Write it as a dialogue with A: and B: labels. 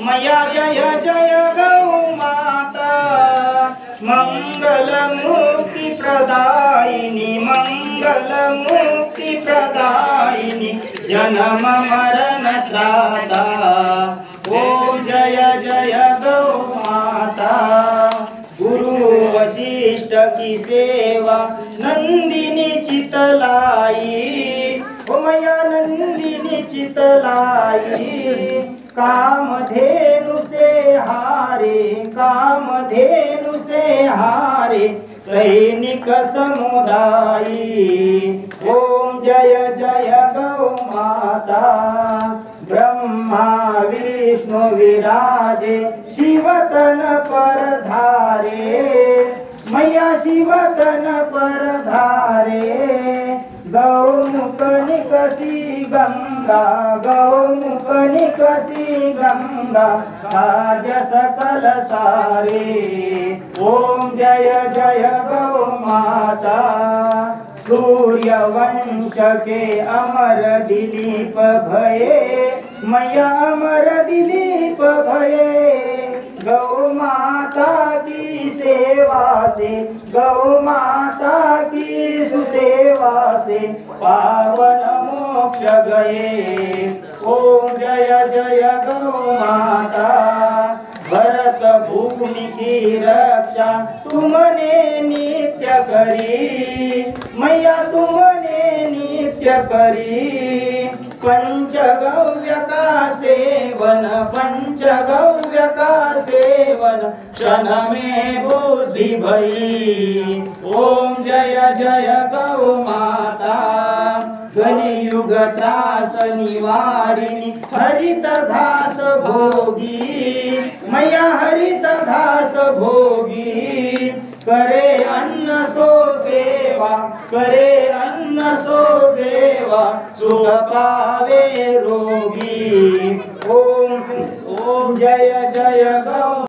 A: मैया जय जय गौ माता मंगल मुक्ति प्रदायिनी मंगल मुक्ति प्रदायिनी जन्म मरण त्राता ओम जय जय गौ माता। गुरु वशिष्ठ की सेवा नंदिनी चितलाई ओ मैया नंदिनी चितलाई कामधेनु से हारे कामधेनु से हारे सैनिक समुदायी ओम जय जय गौ माता। ब्रह्मा विष्णु विराजे शिवतन पर धारे मैया शिवतन पर धारे गौमुख निकसी गंगा गौमुख निकसी गंगा आज सकल सारे ओम जय जय गौ माता। सूर्य वंश के अमर दिलीप भये मैया अमर दिलीप भये गौ माता की सेवा से गौ माता की सुसेवा से पावन मोक्ष गए ओम जय जय गौ माता। भरत भूमि की रक्षा तुमने नित्य करी मैया तुमने नित्य करी पंचगव्य का सेवन पंचगव्य का सेवन क्षण में बुद्धि भई ओम जय जय गौ माता। कलियुग त्रास निवारिणी हरित घास भोगी मैया हरित घास भोगी करे अन्न सो सेवा करे अन्न सो सेवा सुख पावे रोगी ओम ओम जय जय